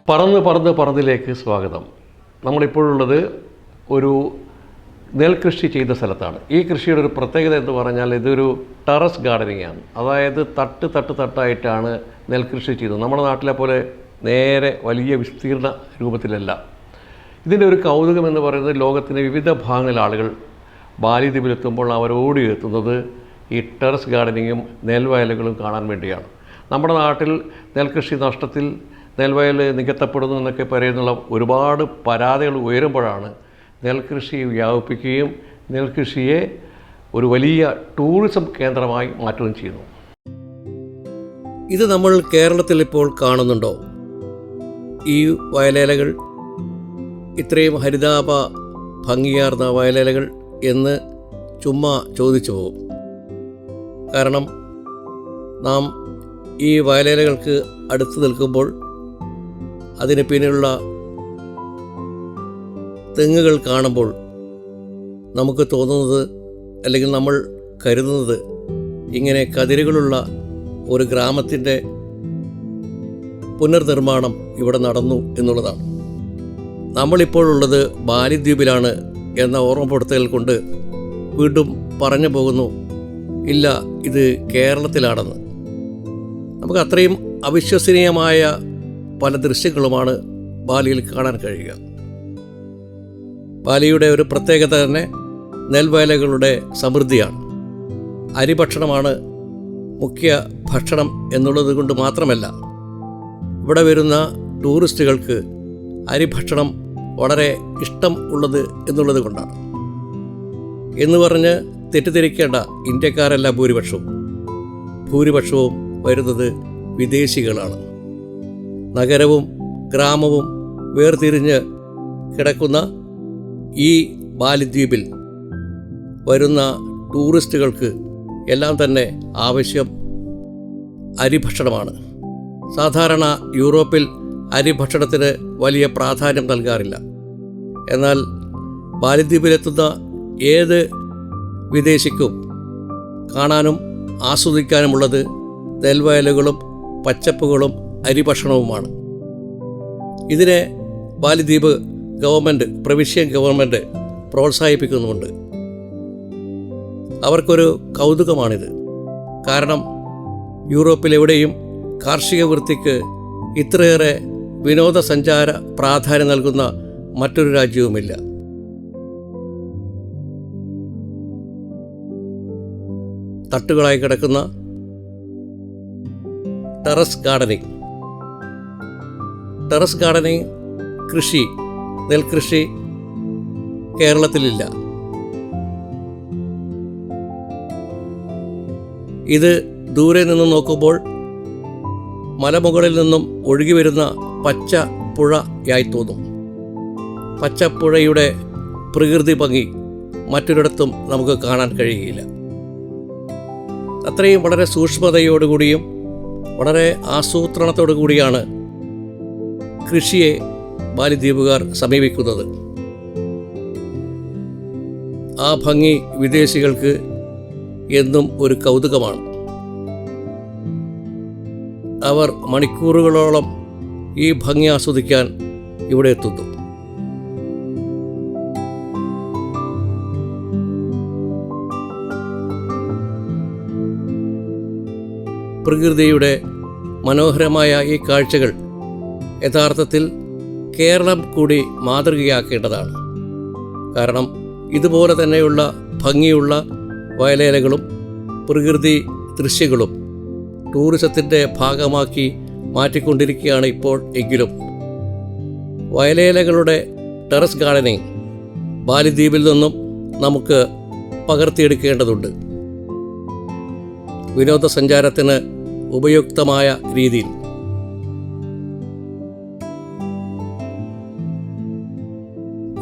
പറന്നിലേക്ക് സ്വാഗതം. നമ്മളിപ്പോഴുള്ളത് ഒരു നെൽകൃഷി ചെയ്ത സ്ഥലത്താണ്. ഈ കൃഷിയുടെ ഒരു പ്രത്യേകത എന്ന് പറഞ്ഞാൽ ഇതൊരു ടെറസ് ഗാർഡനിങ് ആണ്. അതായത് തട്ടായിട്ടാണ് നെൽകൃഷി ചെയ്യുന്നത്. നമ്മുടെ നാട്ടിലെ പോലെ നേരെ വലിയ വിസ്തീർണ രൂപത്തിലല്ല. ഇതിൻ്റെ ഒരു കൗതുകം എന്ന് പറയുന്നത് ലോകത്തിൻ്റെ വിവിധ ഭാഗങ്ങളിലെ ആളുകൾ ബാലിദ്വീപിലെത്തുമ്പോൾ അവർ ഓടിയെത്തുന്നത് ഈ ടെറസ് ഗാർഡനിങ്ങും നെൽവയലുകളും കാണാൻ വേണ്ടിയാണ്. നമ്മുടെ നാട്ടിൽ നെൽകൃഷി നഷ്ടത്തിൽ നെൽവയൽ നികത്തപ്പെടുന്നു എന്നൊക്കെ പറയുന്നുള്ള ഒരുപാട് പരാതികൾ ഉയരുമ്പോഴാണ് നെൽകൃഷി വ്യാപിപ്പിക്കുകയും നെൽകൃഷിയെ ഒരു വലിയ ടൂറിസം കേന്ദ്രമായി മാറ്റുകയും ചെയ്യുന്നു. ഇത് നമ്മൾ കേരളത്തിൽ ഇപ്പോൾ കാണുന്നുണ്ടോ? ഈ വയലേലകൾ ഇത്രയും ഹരിതാപ ഭംഗിയാർന്ന വയലേലകൾ എന്ന് ചുമ്മാ ചോദിച്ചു പോകും. കാരണം നാം ഈ വയലേലകൾക്ക് അടുത്ത് നിൽക്കുമ്പോൾ അതിന് പിന്നിലുള്ള തെങ്ങുകൾ കാണുമ്പോൾ നമുക്ക് തോന്നുന്നത്, അല്ലെങ്കിൽ നമ്മൾ കരുതുന്നത്, ഇങ്ങനെ കതിരുകളുള്ള ഒരു ഗ്രാമത്തിൻ്റെ പുനർനിർമ്മാണം ഇവിടെ നടന്നു എന്നുള്ളതാണ്. നമ്മളിപ്പോഴുള്ളത് ബാലിദ്വീപിലാണ് എന്ന ഓർമ്മപ്പെടുത്തൽ കൊണ്ട് വീണ്ടും പറഞ്ഞു പോകുന്നു, ഇല്ല ഇത് കേരളത്തിലാണെന്ന്. നമുക്ക് അത്രയും അവിശ്വസനീയമായ പല ദൃശ്യങ്ങളുമാണ് ബാലിയിൽ കാണാൻ കഴിയുക. ബാലിയുടെ ഒരു പ്രത്യേകത തന്നെ നെൽവയലുകളുടെ സമൃദ്ധിയാണ്. അരിഭക്ഷണമാണ് മുഖ്യ ഭക്ഷണം എന്നുള്ളത് കൊണ്ട് മാത്രമല്ല, ഇവിടെ വരുന്ന ടൂറിസ്റ്റുകൾക്ക് അരിഭക്ഷണം വളരെ ഇഷ്ടം ഉള്ളത് എന്നുള്ളത് കൊണ്ടാണ്. എന്ന് പറഞ്ഞ് തെറ്റിദ്ധരിക്കേണ്ട, ഇന്ത്യക്കാരല്ല ഭൂരിപക്ഷവും വരുന്നത് വിദേശികളാണ്. നഗരവും ഗ്രാമവും വേർതിരിഞ്ഞ് കിടക്കുന്ന ഈ ബാലിദ്വീപിൽ വരുന്ന ടൂറിസ്റ്റുകൾക്ക് എല്ലാം തന്നെ ആവശ്യം അരിഭക്ഷണമാണ്. സാധാരണ യൂറോപ്പിൽ അരിഭക്ഷണത്തിന് വലിയ പ്രാധാന്യം നൽകാറില്ല. എന്നാൽ ബാലിദ്വീപിലെത്തുന്ന ഏത് വിദേശിക്കും കാണാനും ആസ്വദിക്കാനുമുള്ളത് നെൽവയലുകളും പച്ചപ്പുകളും അരിഭക്ഷണവുമാണ്. ഇതിനെ ബാലിദ്വീപ് ഗവൺമെൻറ്, പ്രവിശ്യൻ ഗവൺമെൻറ് പ്രോത്സാഹിപ്പിക്കുന്നുമുണ്ട്. അവർക്കൊരു കൗതുകമാണിത്. കാരണം യൂറോപ്പിലെവിടെയും കാർഷിക വൃത്തിക്ക് ഇത്രയേറെ വിനോദസഞ്ചാര പ്രാധാന്യം നൽകുന്ന മറ്റൊരു രാജ്യവുമില്ല. തട്ടുകളായി കിടക്കുന്ന ടെറസ് ഗാർഡനിങ് കൃഷി, നെൽകൃഷി കേരളത്തിലില്ല. ഇത് ദൂരെ നിന്ന് നോക്കുമ്പോൾ മലമുകളിൽ നിന്നും ഒഴുകി വരുന്ന പച്ച പുഴയായി തോന്നും. പച്ചപ്പുഴയുടെ പ്രകൃതി ഭംഗി മറ്റൊരിടത്തും നമുക്ക് കാണാൻ കഴിയുകയില്ല. അത്രയും വളരെ സൂക്ഷ്മതയോടുകൂടിയും വളരെ ആസൂത്രണത്തോടു കൂടിയാണ് കൃഷിയെ ബാലിദ്വീപുകാർ സമീപിക്കുന്നത്. ആ ഭംഗി വിദേശികൾക്ക് എന്നും ഒരു കൗതുകമാണ്. അവർ മണിക്കൂറുകളോളം ഈ ഭംഗി ആസ്വദിക്കാൻ ഇവിടെ എത്തുന്നു. പ്രകൃതിയുടെ മനോഹരമായ ഈ കാഴ്ചകൾ യഥാർത്ഥത്തിൽ കേരളം കൂടി മാതൃകയാക്കേണ്ടതാണ്. കാരണം ഇതുപോലെ തന്നെയുള്ള ഭംഗിയുള്ള വയലേലകളും പ്രകൃതി ദൃശ്യങ്ങളും ടൂറിസത്തിൻ്റെ ഭാഗമാക്കി മാറ്റിക്കൊണ്ടിരിക്കുകയാണ് ഇപ്പോൾ. എങ്കിലും വയലേലകളുടെ ടെറസ് ഗാർഡനിങ് ബാലിദ്വീപിൽ നിന്നും നമുക്ക് പകർത്തിയെടുക്കേണ്ടതുണ്ട്. വിനോദസഞ്ചാരത്തിന് ഉപയുക്തമായ രീതിയിൽ.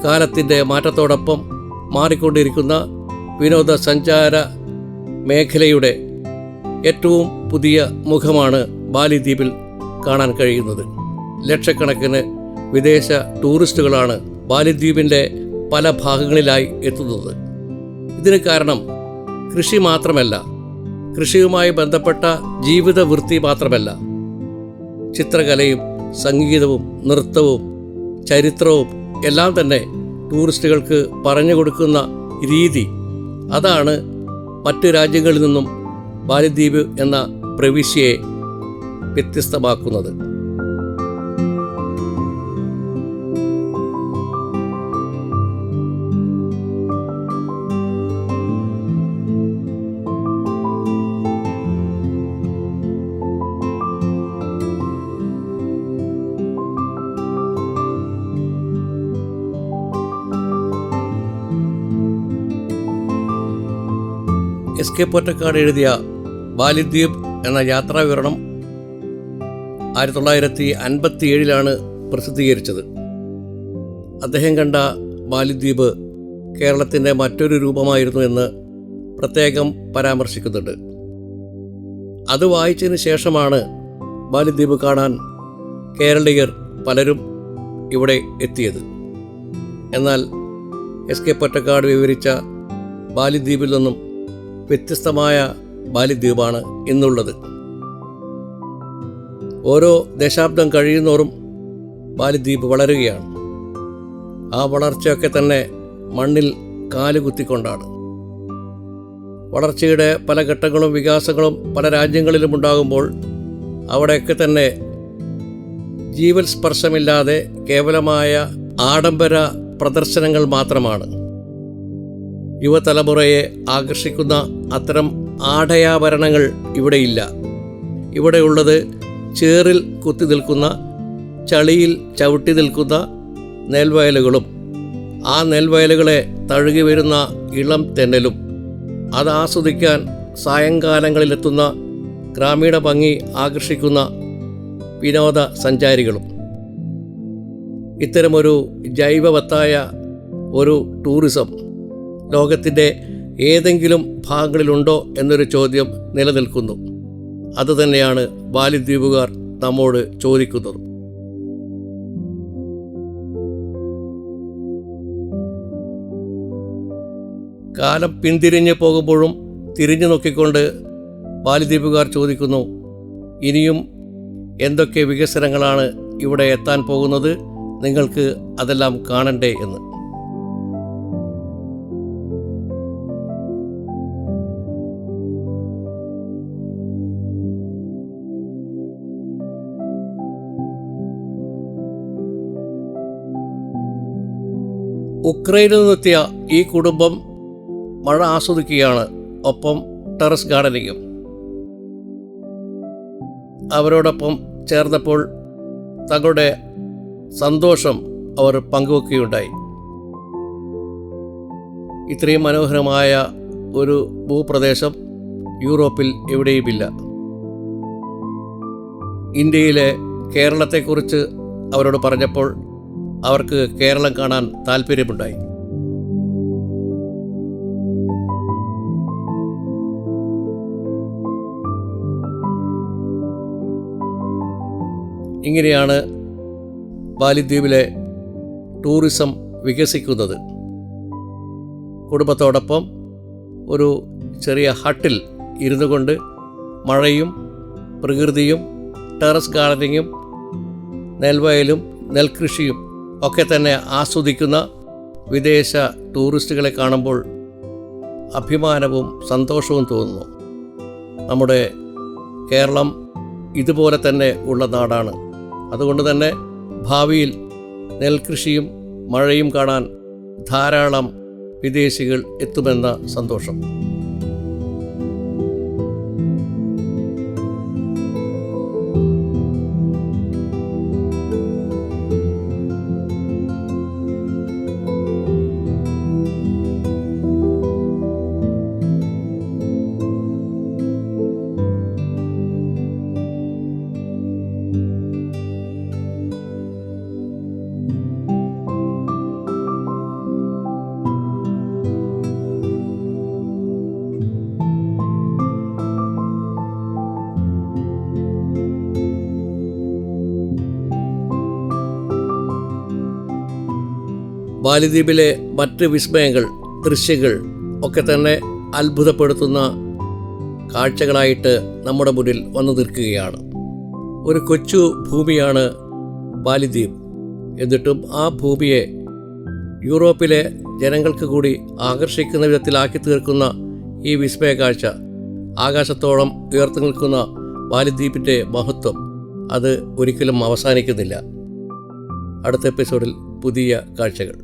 കാലത്തിൻ്റെ മാറ്റത്തോടൊപ്പം മാറിക്കൊണ്ടിരിക്കുന്ന വിനോദസഞ്ചാര മേഖലയുടെ ഏറ്റവും പുതിയ മുഖമാണ് ബാലിദ്വീപിൽ കാണാൻ കഴിയുന്നത്. ലക്ഷക്കണക്കിന് വിദേശ ടൂറിസ്റ്റുകളാണ് ബാലിദ്വീപിൻ്റെ പല ഭാഗങ്ങളിലായി എത്തുന്നത്. ഇതിന് കാരണം കൃഷി മാത്രമല്ല, കൃഷിയുമായി ബന്ധപ്പെട്ട ജീവിത വൃത്തി മാത്രമല്ല, ചിത്രകലയും സംഗീതവും നൃത്തവും ചരിത്രവും എല്ലാം തന്നെ ടൂറിസ്റ്റുകൾക്ക് പറഞ്ഞു കൊടുക്കുന്ന രീതി, അതാണ് മറ്റ് രാജ്യങ്ങളിൽ നിന്നും മാലിദ്വീപ് എന്ന പ്രവിശ്യയെ വ്യത്യസ്തമാക്കുന്നത്. എസ്.കെ. പൊറ്റക്കാട് എഴുതിയ മാലിദ്വീപ് എന്ന യാത്രാവിവരണം 1957 പ്രസിദ്ധീകരിച്ചത്. അദ്ദേഹം കണ്ട മാലിദ്വീപ് കേരളത്തിൻ്റെ മറ്റൊരു രൂപമായിരുന്നു എന്ന് പ്രത്യേകം പരാമർശിക്കുന്നുണ്ട്. അത് വായിച്ചതിന് ശേഷമാണ് മാലിദ്വീപ് കാണാൻ കേരളീയർ പലരും ഇവിടെ എത്തിയത്. എന്നാൽ എസ്.കെ. പൊറ്റക്കാട് വിവരിച്ച മാലിദ്വീപിൽ നിന്നും വ്യത്യസ്തമായ മാലിദ്വീപാണ് ഇന്നുള്ളത്. ഓരോ ദശാബ്ദം കഴിയുന്നോറും മാലിദ്വീപ് വളരുകയാണ്. ആ വളർച്ചയൊക്കെ തന്നെ മണ്ണിൽ കാലുകുത്തിക്കൊണ്ടാണ്. വളർച്ചയുടെ പല ഘട്ടങ്ങളും വികാസങ്ങളും പല രാജ്യങ്ങളിലും ഉണ്ടാകുമ്പോൾ അവിടെയൊക്കെ തന്നെ ജീവൽ സ്പർശമില്ലാതെ കേവലമായ ആഡംബര പ്രദർശനങ്ങൾ മാത്രമാണ്. യുവതലമുറയെ ആകർഷിക്കുന്ന അത്തരം ആടയാഭരണങ്ങൾ ഇവിടെയില്ല. ഇവിടെയുള്ളത് ചേറിൽ കുത്തി നിൽക്കുന്ന, ചളിയിൽ ചവിട്ടി നിൽക്കുന്ന നെൽവയലുകളും ആ നെൽവയലുകളെ തഴുകി വരുന്ന ഇളം തെന്നലും അത് ആസ്വദിക്കാൻ സായങ്കാലങ്ങളിലെത്തുന്ന ഗ്രാമീണ ഭംഗി ആകർഷിക്കുന്ന വിനോദ സഞ്ചാരികളും. ഇത്തരമൊരു ജൈവവത്തായ ഒരു ടൂറിസം ലോകത്തിൻ്റെ ഏതെങ്കിലും ഭാഗങ്ങളിലുണ്ടോ എന്നൊരു ചോദ്യം നിലനിൽക്കുന്നു. അതുതന്നെയാണ് മാലിദ്വീപുകാർ നമ്മോട് ചോദിക്കുന്നത്. കാലം പിന്തിരിഞ്ഞ് പോകുമ്പോഴും തിരിഞ്ഞു നോക്കിക്കൊണ്ട് മാലിദ്വീപുകാർ ചോദിക്കുന്നു, ഇനിയും എന്തൊക്കെ വികസനങ്ങളാണ് ഇവിടെ എത്താൻ പോകുന്നത്, നിങ്ങൾക്ക് അതെല്ലാം കാണണ്ടേ എന്ന്. ഉക്രൈനിൽ നിന്നെത്തിയ ഈ കുടുംബം മഴ ആസ്വദിക്കുകയാണ്, ഒപ്പം ടെറസ് ഗാർഡനിങ്ങും. അവരോടൊപ്പം ചേർന്നപ്പോൾ തങ്ങളുടെ സന്തോഷം അവർ പങ്കുവെക്കുകയുണ്ടായി. ഇത്രയും മനോഹരമായ ഒരു ഭൂപ്രദേശം യൂറോപ്പിൽ എവിടെയുമില്ല. ഇന്ത്യയിലെ കേരളത്തെക്കുറിച്ച് അവരോട് പറഞ്ഞപ്പോൾ അവർക്ക് കേരളം കാണാൻ താല്പര്യമുണ്ടായി. ഇങ്ങനെയാണ് മാലിദ്വീപിലെ ടൂറിസം വികസിക്കുന്നത്. കുടുംബത്തോടൊപ്പം ഒരു ചെറിയ ഹട്ടിൽ ഇരുന്നു കൊണ്ട് മഴയും പ്രകൃതിയും ടെറസ് ഗാർഡനിങ്ങും നെൽവയലും നെൽകൃഷിയും ഒക്കെ തന്നെ ആസ്വദിക്കുന്ന വിദേശ ടൂറിസ്റ്റുകളെ കാണുമ്പോൾ അഭിമാനവും സന്തോഷവും തോന്നുന്നു. നമ്മുടെ കേരളം ഇതുപോലെ തന്നെ ഉള്ള നാടാണ്. അതുകൊണ്ട് തന്നെ ഭാവിയിൽ നെൽകൃഷിയും മഴയും കാണാൻ ധാരാളം വിദേശികൾ എത്തുമെന്ന സന്തോഷം. മാലിദ്വീപിലെ മറ്റ് വിസ്മയങ്ങൾ, ദൃശ്യങ്ങൾ ഒക്കെ തന്നെ അത്ഭുതപ്പെടുത്തുന്ന കാഴ്ചകളായിട്ട് നമ്മുടെ മുന്നിൽ വന്നു നിൽക്കുകയാണ്. ഒരു കൊച്ചു ഭൂമിയാണ് ബാലിദ്വീപ്. എന്നിട്ടും ആ ഭൂമിയെ യൂറോപ്പിലെ ജനങ്ങൾക്ക് കൂടി ആകർഷിക്കുന്ന വിധത്തിലാക്കി തീർക്കുന്ന ഈ വിസ്മയ കാഴ്ച, ആകാശത്തോളം ഉയർത്തി നിൽക്കുന്ന ബാലിദ്വീപിൻ്റെ മഹത്വം, അത് ഒരിക്കലും അവസാനിക്കുന്നില്ല. അടുത്ത എപ്പിസോഡിൽ പുതിയ കാഴ്ചകൾ.